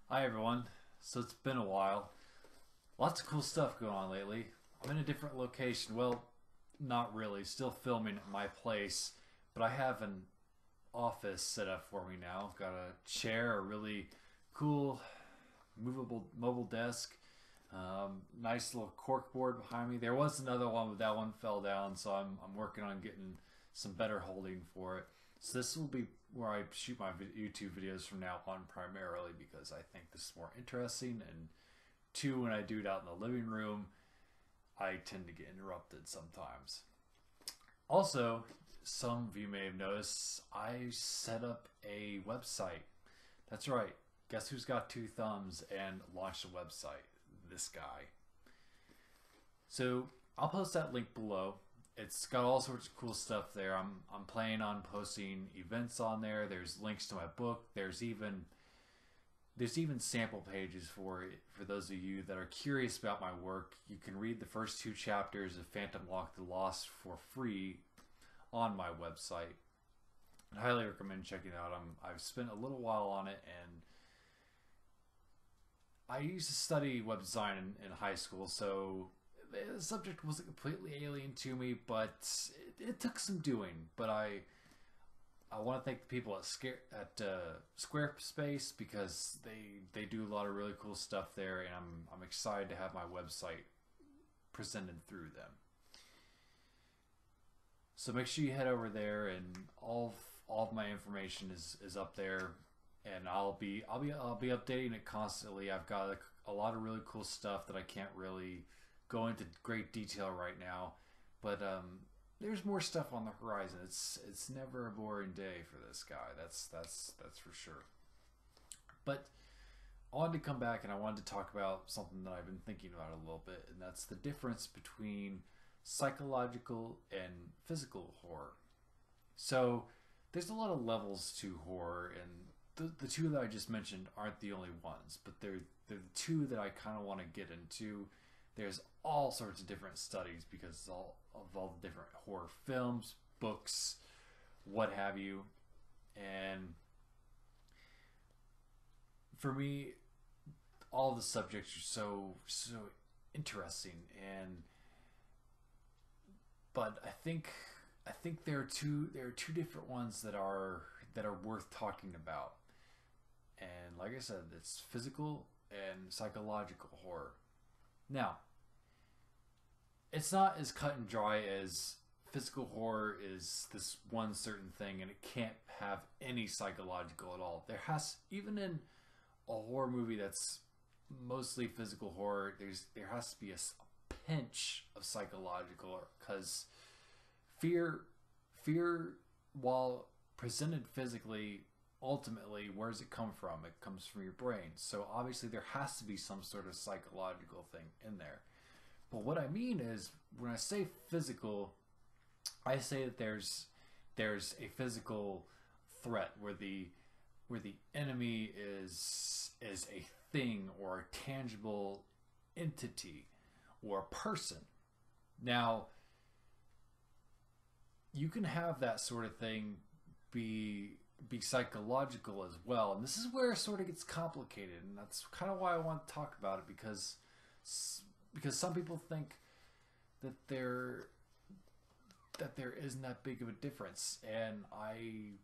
Hi everyone. So it's been a while. Lots of cool stuff going on lately. I'm in a different location. Well, not really. Still filming at my place, but I have an office set up for me now. Got a chair, a really cool movable mobile desk, nice little cork board behind me. There was another one, but that one fell down, so I'm working on getting some better holding for it. So this will be where I shoot my YouTube videos from now on primarily because I think this is more interesting. And two, when I do it out in the living room, I tend to get interrupted sometimes. Also, some of you may have noticed I set up a website. That's right. Guess who's got two thumbs and launched a website? This guy. So I'll post that link below. It's got all sorts of cool stuff there. I'm planning on posting events on there. There's links to my book. There's even sample pages for it for those of you that are curious about my work. You can read the first two chapters of Phantom Lock the Lost for free on my website. I highly recommend checking it out. I've spent a little while on it, and I used to study web design in high school, so the subject wasn't completely alien to me, but it took some doing. But I want to thank the people at Squarespace because they do a lot of really cool stuff there, and I'm excited to have my website presented through them. So make sure you head over there, and all of my information is up there, and I'll be updating it constantly. I've got a lot of really cool stuff that I can't really go into great detail right now, but there's more stuff on the horizon. It's never a boring day for this guy. That's for sure. But I wanted to come back and I wanted to talk about something that I've been thinking about a little bit, and that's the difference between psychological and physical horror. So there's a lot of levels to horror, and the two that I just mentioned aren't the only ones, but they're the two that I kind of want to get into. There's all sorts of different studies because of all the different horror films, books, what have you. And for me, all the subjects are so interesting. And but I think there are two different ones that are worth talking about. And like I said, it's physical and psychological horror. Now, it's not as cut and dry as physical horror is this one certain thing and it can't have any psychological at all. Even in a horror movie that's mostly physical horror, there has to be a pinch of psychological because fear, while presented physically, ultimately, where does it come from? It comes from your brain. So obviously there has to be some sort of psychological thing in there. But what I mean is, when I say physical, I say that there's a physical threat where the enemy is a thing or a tangible entity or a person. Now, you can have that sort of thing be psychological as well, and this is where it sort of gets complicated, and that's kind of why I want to talk about it because some people think that there isn't that big of a difference, and I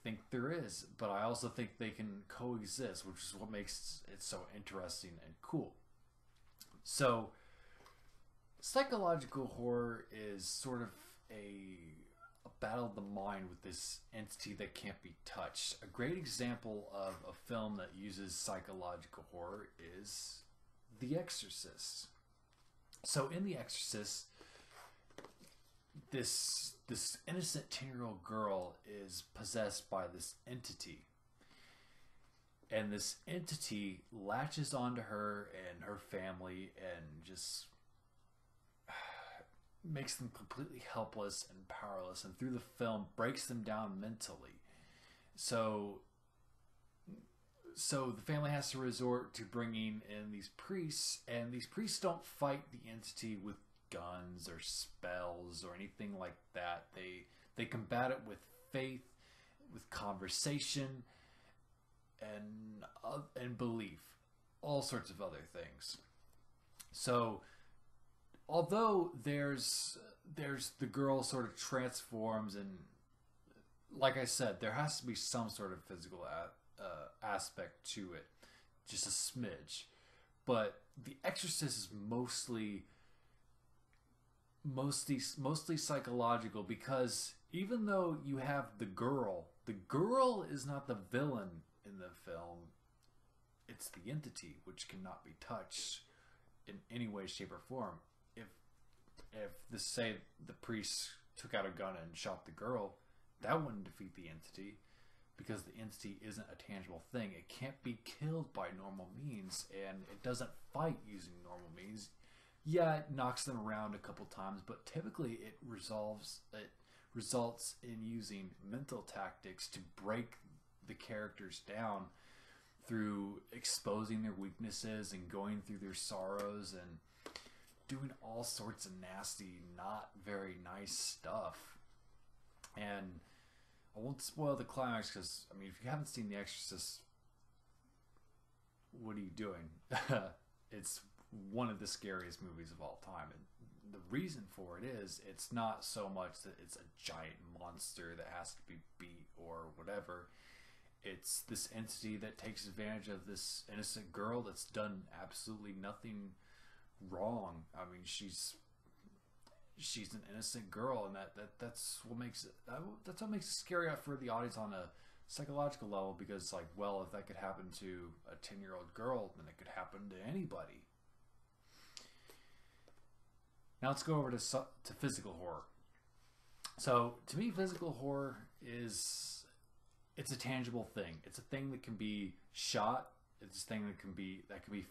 think there is, but I also think they can coexist, which is what makes it so interesting and cool. So psychological horror is sort of a battle of the mind with this entity that can't be touched. A great example of a film that uses psychological horror is The Exorcist. So in The Exorcist, this innocent 10-year-old girl is possessed by this entity. And this entity latches onto her and her family and just makes them completely helpless and powerless, and through the film breaks them down mentally. So the family has to resort to bringing in these priests, and these priests don't fight the entity with guns or spells or anything like that. They combat it with faith, with conversation, and belief, all sorts of other things. So although there's the girl sort of transforms, and like I said, there has to be some sort of physical aspect to it, just a smidge. But The Exorcist is mostly psychological, because even though you have the girl is not the villain in the film. It's the entity, which cannot be touched in any way, shape, or form. If the say the priest took out a gun and shot the girl, that wouldn't defeat the entity, because the entity isn't a tangible thing. It can't be killed by normal means, and it doesn't fight using normal means. Yeah, it knocks them around a couple times, but typically it results in using mental tactics to break the characters down through exposing their weaknesses and going through their sorrows and doing all sorts of nasty, not very nice stuff. And I won't spoil the climax, because, I mean, if you haven't seen The Exorcist, what are you doing? It's one of the scariest movies of all time. And the reason for it is, it's not so much that it's a giant monster that has to be beat or whatever. It's this entity that takes advantage of this innocent girl that's done absolutely nothing wrong. I mean, she's an innocent girl, and that's what makes it scary for the audience on a psychological level, because, like, well, if that could happen to a 10-year-old girl, then it could happen to anybody. Now let's go over to physical horror. So to me, physical horror it's a tangible thing. It's a thing that can be shot. It's a thing that can be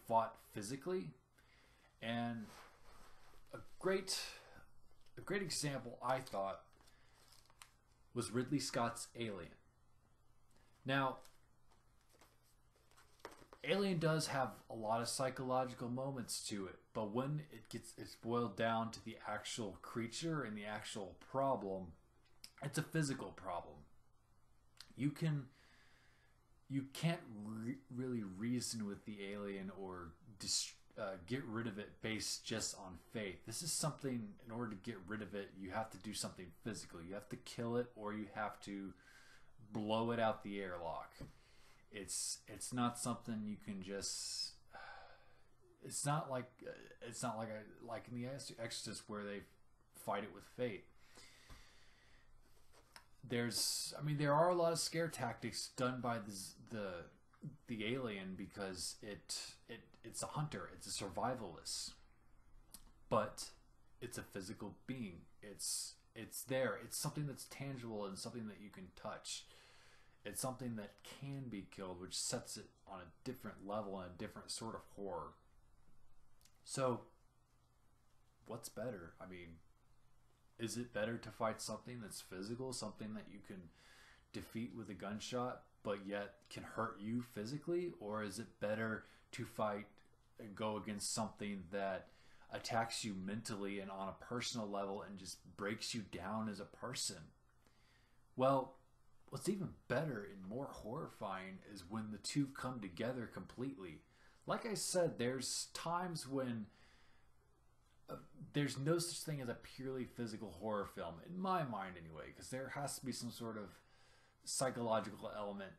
fought physically. And a great example, I thought, was Ridley Scott's Alien. Now, Alien does have a lot of psychological moments to it, but when it's boiled down to the actual creature and the actual problem, it's a physical problem. You can't really reason with the alien or get rid of it based just on faith. This is something, in order to get rid of it, you have to do something physical. You have to kill it, or you have to blow it out the airlock. It's not something you can just. It's not like in The Exorcist, where they fight it with fate. There are a lot of scare tactics done by the alien, because it's a hunter, it's a survivalist, but it's a physical being. It's there. It's something that's tangible and something that you can touch. It's something that can be killed, which sets it on a different level and a different sort of horror. So, what's better? I mean, is it better to fight something that's physical, something that you can defeat with a gunshot, but yet can hurt you physically? Or is it better to fight and go against something that attacks you mentally and on a personal level and just breaks you down as a person? Well, what's even better and more horrifying is when the two come together completely. Like I said, there's times when there's no such thing as a purely physical horror film, in my mind anyway, because there has to be some sort of psychological element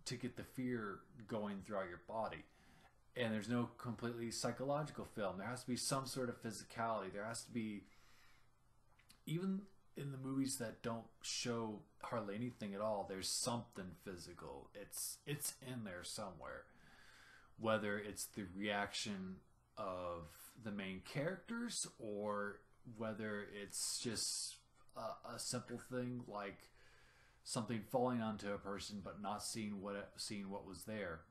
to get the fear going throughout your body. And there's no completely psychological film. There has to be some sort of physicality. There has to be, even in the movies that don't show hardly anything at all, there's something physical. It's in there somewhere. Whether it's the reaction of the main characters, or whether it's just a simple thing like something falling onto a person but not seeing what was there.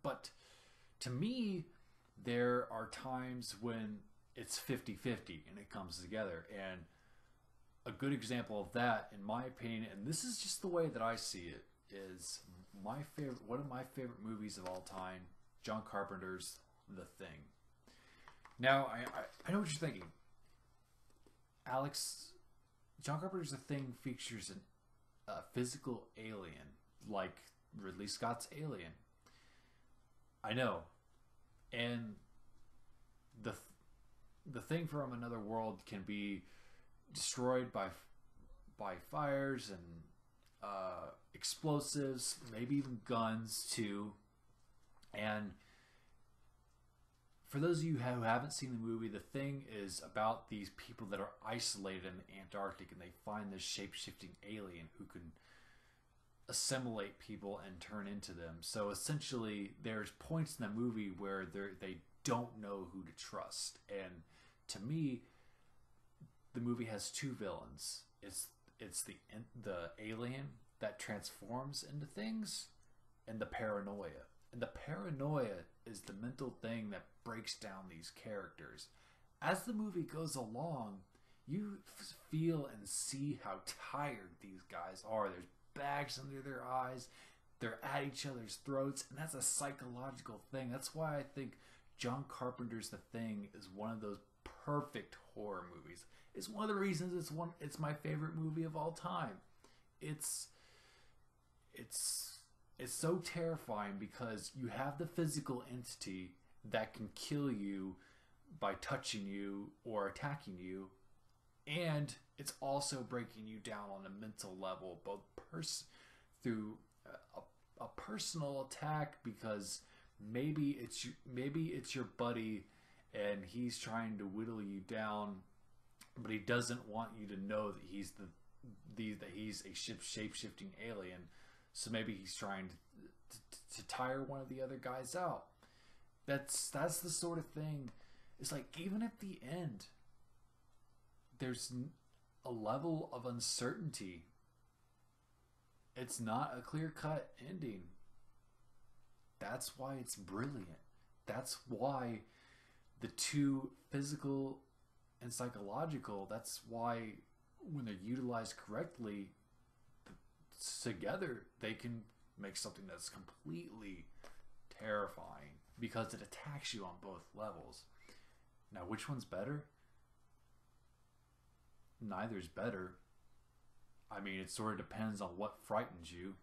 But to me, there are times when it's 50-50 and it comes together. And a good example of that, in my opinion, and this is just the way that I see it, is one of my favorite movies of all time, John Carpenter's The Thing. Now, I know what you're thinking. Alex, John Carpenter's The Thing features a physical alien like Ridley Scott's Alien. I know, and the the thing from another world can be destroyed by fires and explosives, maybe even guns too. And for those of you who haven't seen the movie, the thing is about these people that are isolated in the Antarctic, and they find this shape-shifting alien who can assimilate people and turn into them. So essentially, there's points in the movie where they don't know who to trust. And to me, the movie has two villains. It's the alien that transforms into things, and the paranoia. And the paranoia is the mental thing that breaks down these characters. As the movie goes along, you feel and see how tired these guys are. There's bags under their eyes. They're at each other's throats, and that's a psychological thing. That's why I think John Carpenter's The Thing is one of those perfect horror movies. It's one of the reasons it's my favorite movie of all time. It's so terrifying because you have the physical entity that can kill you by touching you or attacking you, and it's also breaking you down on a mental level, both through a personal attack, because maybe it's your buddy and he's trying to whittle you down, but he doesn't want you to know that he's a shape-shifting alien. So maybe he's trying to tire one of the other guys out. That's the sort of thing. It's like, even at the end, there's a level of uncertainty. It's not a clear-cut ending. That's why it's brilliant. That's why the two, physical and psychological, that's why when they're utilized correctly together, they can make something that's completely terrifying because it attacks you on both levels. Now, which one's better? Neither's better. I mean, it sort of depends on what frightens you.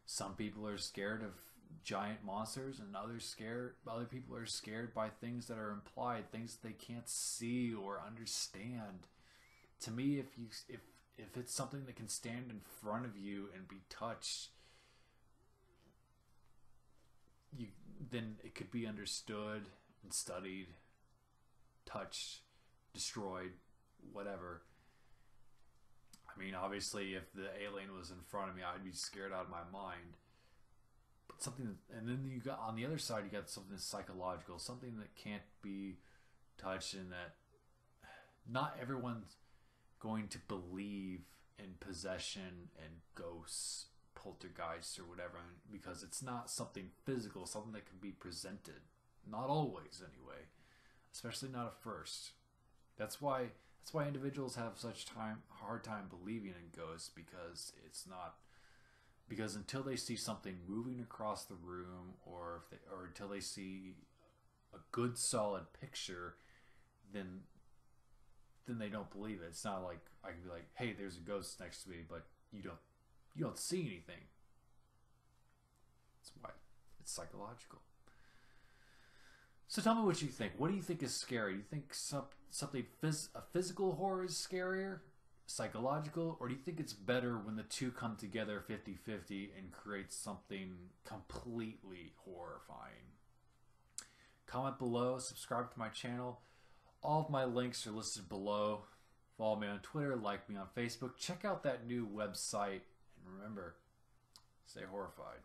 Some people are scared of giant monsters, and other people are scared by things that are implied, things that they can't see or understand. To me, if it's something that can stand in front of you and be touched, then it could be understood and studied, touched, destroyed, whatever. I mean, obviously, if the alien was in front of me, I'd be scared out of my mind. But something, and then you got on the other side, you got something that's psychological, something that can't be touched, and that not everyone's going to believe in possession and ghosts, poltergeists, or whatever, because it's not something physical, something that can be presented. Not always, anyway. Especially not at first. That's why individuals have such hard time believing in ghosts, because until they see something moving across the room, or until they see a good solid picture, then they don't believe it. It's not like I can be like, hey, there's a ghost next to me, but you don't see anything. That's why it's psychological. So tell me what you think. What do you think is scary? Do you think a physical horror is scarier, psychological, or do you think it's better when the two come together 50-50 and create something completely horrifying? Comment below, subscribe to my channel. All of my links are listed below. Follow me on Twitter, like me on Facebook. Check out that new website, and remember, stay horrified.